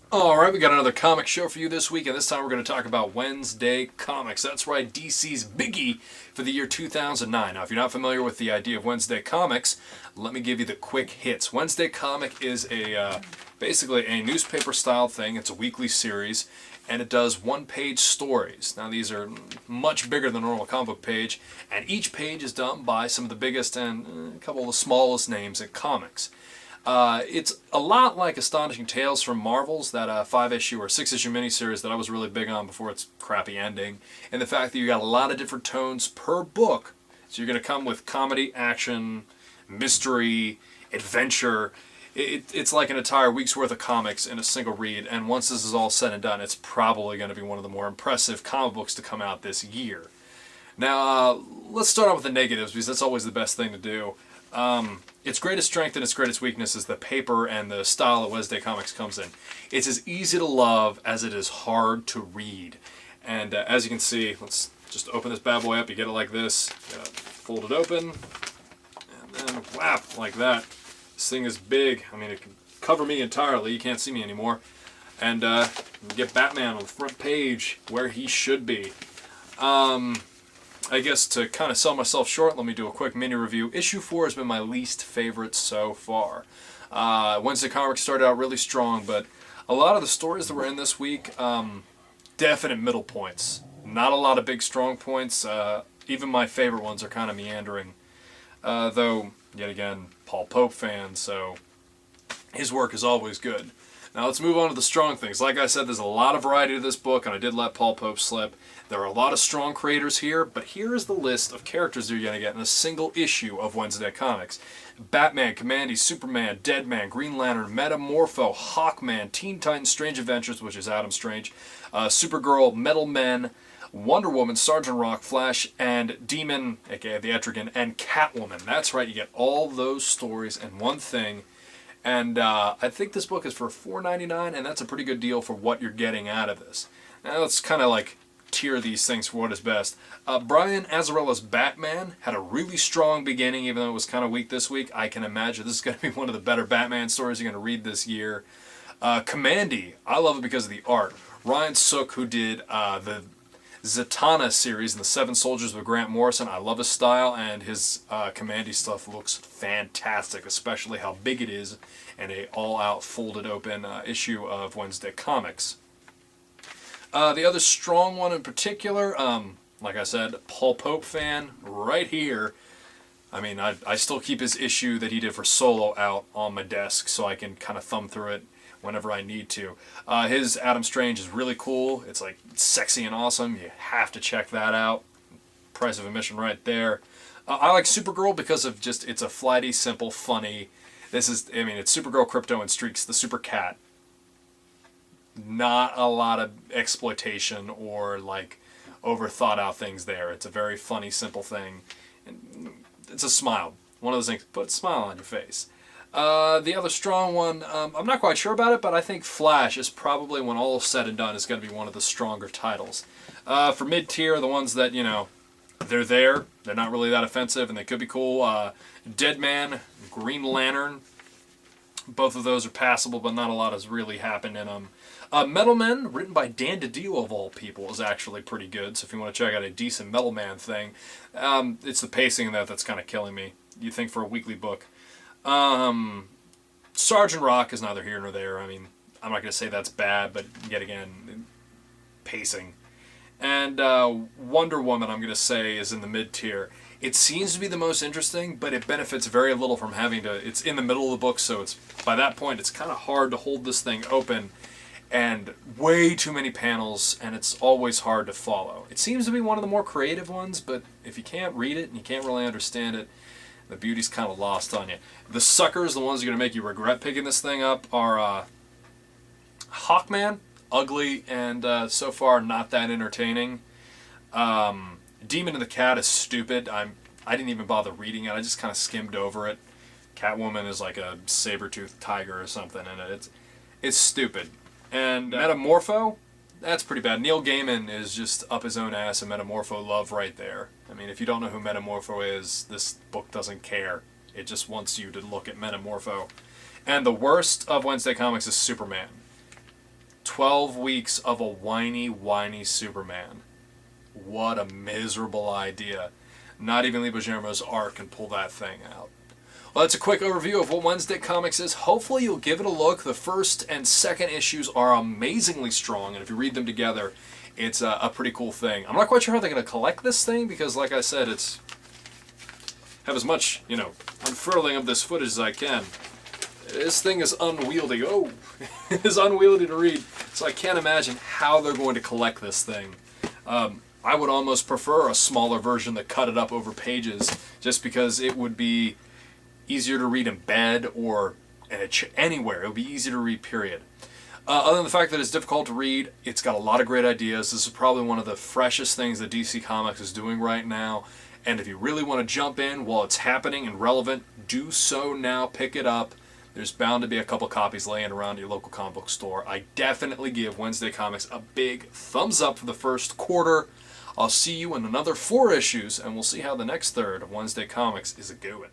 Alright, we got another comic show for you this week, and this time we're going to talk about Wednesday Comics. That's right, DC's biggie for the year 2009. Now, if you're not familiar with the idea of Wednesday Comics, let me give you the quick hits. Wednesday Comic is basically a newspaper-style thing. It's a weekly series, and it does one-page stories. Now, these are much bigger than a normal comic book page, and each page is done by some of the biggest and a couple of the smallest names in comics. It's a lot like Astonishing Tales from Marvel's, that 5-issue or 6-issue miniseries that I was really big on before its crappy ending, and the fact that you got a lot of different tones per book. So you're going to come with comedy, action, mystery, adventure. It's like an entire week's worth of comics in a single read, and once this is all said and done, it's probably going to be one of the more impressive comic books to come out this year. Now, let's start out with the negatives, because that's always the best thing to do. Its greatest strength and its greatest weakness is the paper and the style that Wednesday Comics comes in. It's as easy to love as it is hard to read. And as you can see, let's just open this bad boy up. You get it like this. Fold it open. And then whap, like that. This thing is big. I mean, it can cover me entirely. You can't see me anymore. And you get Batman on the front page where he should be. I guess to kind of sell myself short, let me do a quick mini review. Issue 4 has been my least favorite so far. Wednesday Comics started out really strong, but a lot of the stories that were in this week, definite middle points. Not a lot of big strong points. Even my favorite ones are kind of meandering. Though, yet again, Paul Pope fan, so his work is always good. Now let's move on to the strong things. Like I said, there's a lot of variety to this book, and I did let Paul Pope slip. There are a lot of strong creators here, but here is the list of characters you're going to get in a single issue of Wednesday Comics. Batman, Commandy, Superman, Deadman, Green Lantern, Metamorpho, Hawkman, Teen Titans, Strange Adventures, which is Adam Strange, Supergirl, Metal Men, Wonder Woman, Sergeant Rock, Flash, and Demon, aka the Etrigan, and Catwoman. That's right, you get all those stories in one thing. And I think this book is for $4.99, and that's a pretty good deal for what you're getting out of this. Now let's kind of like tier these things for what is best. Brian Azzarello's Batman had a really strong beginning, even though it was kind of weak this week. I can imagine this is going to be one of the better Batman stories you're going to read this year. Commandy, I love it because of the art. Ryan Sook, who did the Zatanna series and the Seven Soldiers with Grant Morrison, I love his style, and his Commandy stuff looks fantastic, especially how big it is in a all-out folded open issue of Wednesday Comics. The other strong one in particular, like I said, Paul Pope fan right here. I mean, I still keep his issue that he did for Solo out on my desk so I can kind of thumb through it whenever I need to. His Adam Strange is really cool. It's like sexy and awesome. You have to check that out. Price of admission right there. I like Supergirl because of just, it's a flighty, simple, funny. This is, I mean, it's Supergirl, Krypto, and Streaks, the Super Cat. Not a lot of exploitation or like over thought out things there. It's a very funny, simple thing. And it's a smile. One of those things, put a smile on your face. The other strong one, I'm not quite sure about it, but I think Flash is probably, when all is said and done, is going to be one of the stronger titles. For mid-tier, the ones that, you know, they're there, they're not really that offensive, and they could be cool. Deadman, Green Lantern, both of those are passable, but not a lot has really happened in them. Metal Men, written by Dan DiDio of all people, is actually pretty good, so if you want to check out a decent Metal Man thing, it's the pacing of that's kind of killing me, you think, for a weekly book. Sergeant Rock is neither here nor there. I mean, I'm not going to say that's bad, but yet again, pacing. And Wonder Woman, I'm going to say, is in the mid-tier. It seems to be the most interesting, but it benefits very little from having to... It's in the middle of the book, so it's by that point, it's kind of hard to hold this thing open, and way too many panels, and it's always hard to follow. It seems to be one of the more creative ones, but if you can't read it and you can't really understand it, the beauty's kind of lost on you. The suckers, the ones that are going to make you regret picking this thing up, are Hawkman, ugly, and so far not that entertaining. Demon and the Cat is stupid. I didn't even bother reading it. I just kind of skimmed over it. Catwoman is like a saber-toothed tiger or something, and it's stupid. And Metamorpho, that's pretty bad. Neil Gaiman is just up his own ass and Metamorpho love right there. I mean, if you don't know who Metamorpho is, this book doesn't care. It just wants you to look at Metamorpho. And the worst of Wednesday Comics is Superman. 12 weeks of a whiny Superman. What a miserable idea. Not even Lee Bergermo's art can pull that thing out. Well, that's a quick overview of what Wednesday Comics is. Hopefully you'll give it a look. The first and second issues are amazingly strong, and if you read them together, it's a pretty cool thing. I'm not quite sure how they're going to collect this thing, because like I said, it's have as much, unfurling of this footage as I can. This thing is unwieldy. Oh, it's unwieldy to read, so I can't imagine how they're going to collect this thing. I would almost prefer a smaller version that cut it up over pages, just because it would be easier to read in bed or anywhere. It would be easier to read, period. Other than the fact that it's difficult to read, it's got a lot of great ideas. This is probably one of the freshest things that DC Comics is doing right now. And if you really want to jump in while it's happening and relevant, do so now. Pick it up. There's bound to be a couple copies laying around your local comic book store. I definitely give Wednesday Comics a big thumbs up for the first quarter. I'll see you in another 4 issues, and we'll see how the next third of Wednesday Comics is going.